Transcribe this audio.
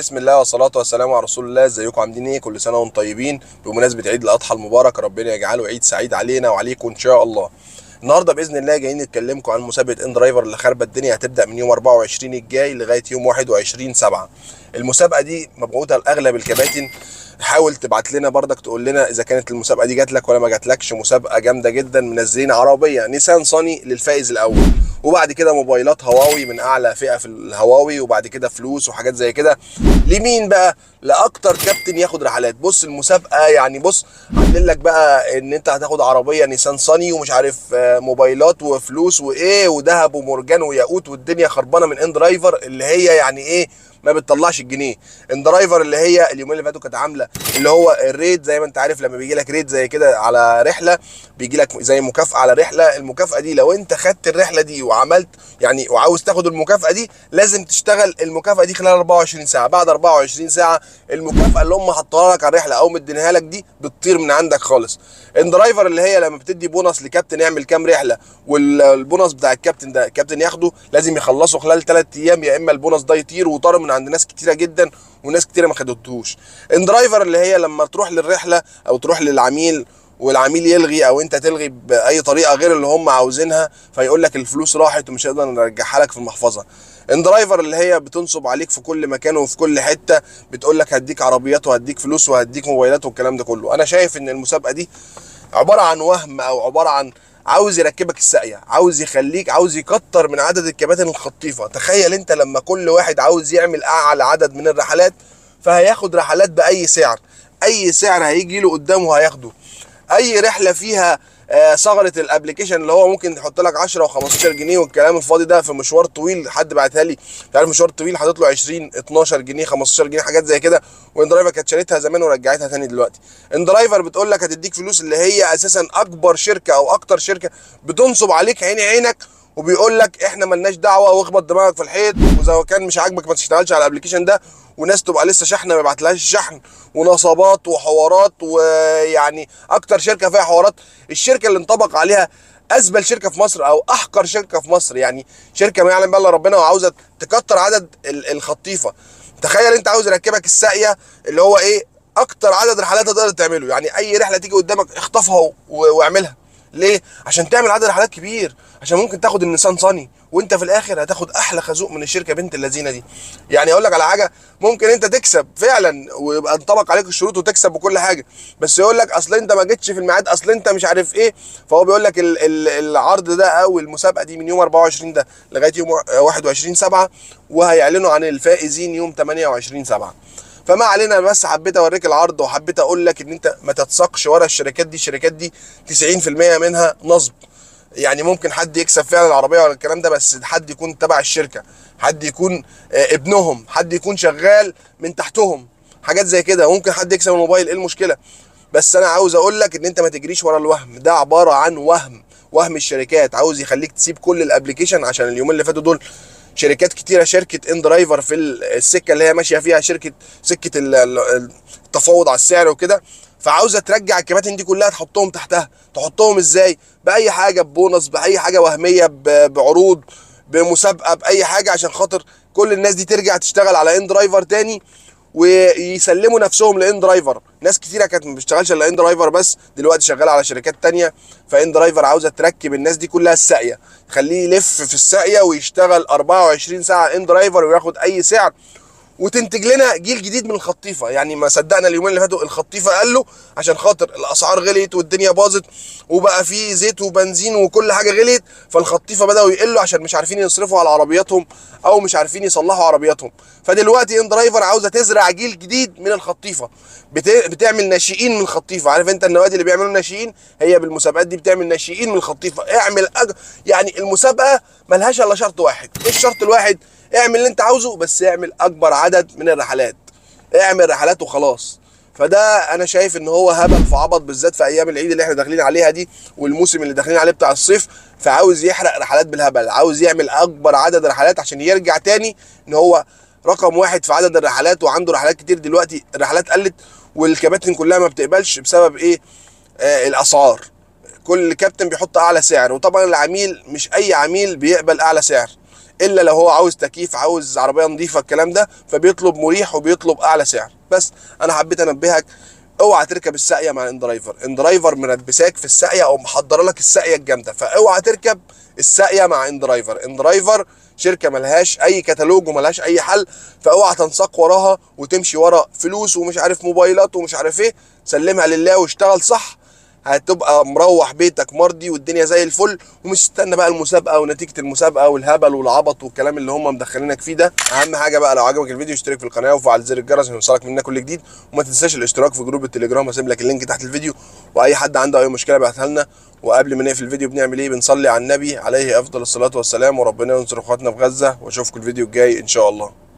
بسم الله والصلاة والسلام على رسول الله. ازيكم عاملين ايه؟ كل سنة وانتم طيبين بمناسبة عيد الأضحى المبارك، ربنا يجعله عيد سعيد علينا وعليكم إن شاء الله. النهارده بإذن الله جايين نتكلمكم عن مسابقة ان درايفر اللي خاربة الدنيا، هتبدأ من يوم 24 الجاي لغاية يوم 21/7. المسابقة دي مبعوثة لأغلب الكباتن. حاول تبعت لنا بردك تقول لنا إذا كانت المسابقة دي جات لك ولا ما جاتلكش. مسابقة جامدة جدا، منزلين عربية نيسان صاني للفائز الأول، وبعد كده موبايلات هواوي من اعلى فئه في الهواوي، وبعد كده فلوس وحاجات زي كده. لمين بقى؟ لاكتر كابتن ياخد رحلات. بص المسابقه يعني، بص عاملين لك بقى ان انت هتاخد عربيه نيسان صاني ومش عارف موبايلات وفلوس وايه وذهب ومرجان وياقوت، والدنيا خربانه من ان درايفر اللي هي يعني ايه، ما بتطلعش الجنيه. ان درايفر اللي هي اليومين اللي فاتوا كانت عامله اللي هو الريد، زي ما انت عارف لما بيجي لك ريد زي كده على رحله بيجي لك زي مكافاه على رحله. المكافاه دي لو انت خدت الرحله دي وعملت يعني وعاوز تاخد المكافاه دي، لازم تشتغل المكافاه دي خلال 24 ساعه. بعد 24 ساعه المكافاه اللي هم حطوها لك على الرحله او مدينها لك دي بتطير من عندك خالص. ان درايفر اللي هي لما بتدي بونص لكابتن يعمل كام رحله، والبونص بتاع الكابتن ده الكابتن ياخده لازم يخلصه خلال 3 ايام، يا اما البونص ده يطير. وطار من عند ناس كتيره جدا وناس كتيره ما خدتهوش. ان درايفر اللي هي لما تروح للرحله او تروح للعميل والعميل يلغي او انت تلغي باي طريقه غير اللي هم عاوزينها، فيقول لك الفلوس راحت ومش هنقدر نرجعها لك في المحفظه. ان درايفر اللي هي بتنصب عليك في كل مكان وفي كل حته، بتقول لك هديك عربيات وهديك فلوس وهديك موبايلات والكلام ده كله. انا شايف ان المسابقه دي عباره عن وهم، او عباره عن عاوز يركبك الساقيه، عاوز يخليك، عاوز يكتر من عدد الكباتن الخطيفه. تخيل انت لما كل واحد عاوز يعمل اعلى عدد من الرحلات، فهياخد رحلات باي سعر. اي سعر هيجي له قدامه هياخده. اي رحله فيها ثغره الابلكيشن اللي هو ممكن يحط لك 10 و15 جنيه والكلام الفاضي ده في مشوار طويل. حد بعتها لي، مش عارف مشوار طويل حاطط له 20 12 جنيه 15 جنيه حاجات زي كده. وان درايفر كانت شالتها زمان ورجعتها تاني دلوقتي. ان درايفر بتقول لك هتديك فلوس، اللي هي اساسا اكبر شركه او اكتر شركه بتنصب عليك عيني عينك، وبيقول لك احنا ملناش دعوه واخبط دماغك في الحيط، واذا كان مش عاجبك ما تشتغلش على الابلكيشن ده. وناس تبقى لسه شحنه ما يبعتلهاش شحن، ونصابات وحوارات. ويعني اكتر شركه فيها حوارات، الشركه اللي انطبق عليها ازبل شركه في مصر او احقر شركه في مصر، يعني شركه ما يعلم بها الا ربنا، وعاوزه تكتر عدد الخطيفه. تخيل انت عاوز يركبك الساقيه اللي هو ايه، اكتر عدد رحلات تقدر تعمله. يعني اي رحله تيجي قدامك اخطفها واعملها. ليه؟ عشان تعمل عدد رحلات كبير، عشان ممكن تاخد النيسان صاني وانت في الاخر هتاخد احلى خازوق من الشركه بنت اللذينه دي. يعني اقول لك على حاجه، ممكن انت تكسب فعلا ويبقى انطبق عليك الشروط وتكسب وكل حاجه، بس يقول لك اصل انت ما جيتش في الميعاد، اصل انت مش عارف ايه. فهو بيقول لك العرض ده او المسابقه دي من يوم 24 ده لغايه يوم 21/7، وهيعلنوا عن الفائزين يوم 28/7. فما علينا، بس حبيت اوريك العرض وحبيت اقول لك ان انت ما تتسقش ورا الشركات دي. الشركات دي 90% منها نصب. يعني ممكن حد يكسب فعلا العربيه ولا الكلام ده، بس حد يكون تبع الشركه، حد يكون ابنهم، حد يكون شغال من تحتهم، حاجات زي كده. ممكن حد يكسب الموبايل، ايه المشكله؟ بس انا عاوز اقول لك ان انت ما تجريش ورا الوهم ده، عباره عن وهم الشركات عاوز يخليك تسيب كل الابلكيشن. عشان اليومين اللي فاتوا دول شركات كتيره، شركه ان درايفر في السكه اللي هي ماشيه فيها سكه التفاوض على السعر وكده، فعاوزه ترجع الكباتن دي كلها تحطهم تحتها. تحطهم ازاي؟ باي حاجه، ببونص، باي حاجه وهميه، بعروض، بمسابقه، باي حاجه، عشان خاطر كل الناس دي ترجع تشتغل على ان درايفر تاني ويسلموا نفسهم لان درايفر. ناس كتيره كانت ما بتشتغلش الا ان درايفر، بس دلوقتي شغاله على شركات تانية. فان درايفر عاوزه تركب الناس دي كلها الساقيه، خليه يلف في الساقيه ويشتغل 24 ساعه ان درايفر وياخد اي سعر، وتنتج لنا جيل جديد من الخطيفه. يعني ما صدقنا اليومين اللي فاتوا الخطيفه قالوا عشان خاطر الاسعار غليت والدنيا باظت وبقى في زيت وبنزين وكل حاجه غليت، فالخطيفه بداوا يقلوا عشان مش عارفين يصرفوا على عربياتهم او مش عارفين يصلحوا عربياتهم. فدلوقتي ان درايفر عاوزه تزرع جيل جديد من الخطيفه، بتعمل ناشئين من الخطيفه. عارف انت النوادي اللي بيعملوا ناشئين؟ هي بالمسابقات دي بتعمل ناشئين من الخطيفه. يعني المسابقه ملهاش الا شرط واحد. ايه الشرط الواحد؟ اعمل اللي انت عاوزه، بس اعمل اكبر عدد من الرحلات، اعمل رحلات وخلاص. فده انا شايف ان هو هبل في عبط، بالذات في ايام العيد اللي احنا داخلين عليها دي والموسم اللي داخلين عليه بتاع الصيف. فعاوز يحرق رحلات بالهبل، عاوز يعمل اكبر عدد رحلات عشان يرجع تاني ان هو رقم واحد في عدد الرحلات، وعنده رحلات كتير. دلوقتي الرحلات قلت والكباتن كلها ما بتقبلش بسبب ايه؟ الاسعار. كل كابتن بيحط اعلى سعر، وطبعا العميل مش اي عميل بيقبل اعلى سعر. الا لو هو عاوز تكييف، عاوز عربيه نظيفه الكلام ده، فبيطلب مريح وبيطلب اعلى سعر. بس انا حبيت انبهك، اوعى تركب الساقيه مع اندرايفر. اندرايفر منبساك في الساقيه او محضره لك الساقيه الجامده، فاوعى تركب الساقيه مع اندرايفر. اندرايفر شركه ملهاش اي كتالوج وملهاش اي حل، فاوعى تنساق وراها وتمشي ورا فلوس ومش عارف موبايلات ومش عارف ايه. سلمها لله واشتغل صح، هتبقى مروح بيتك مرضي والدنيا زي الفل، ومش تستنى بقى المسابقه ونتيجه المسابقه والهبل والعبط والكلام اللي هم مدخلينك فيه ده. اهم حاجه بقى لو عجبك الفيديو اشترك في القناه وفعل زر الجرس عشان يوصلك مننا كل جديد، وما تنساش الاشتراك في جروب التليجرام، هسيب لك اللينك تحت الفيديو، واي حد عنده اي مشكله بعتها لنا. وقبل ما نقفل الفيديو بنعمل ايه؟ بنصلي على النبي عليه افضل الصلاه والسلام، وربنا ينصر اخواتنا في غزه، واشوفكم الفيديو الجاي ان شاء الله.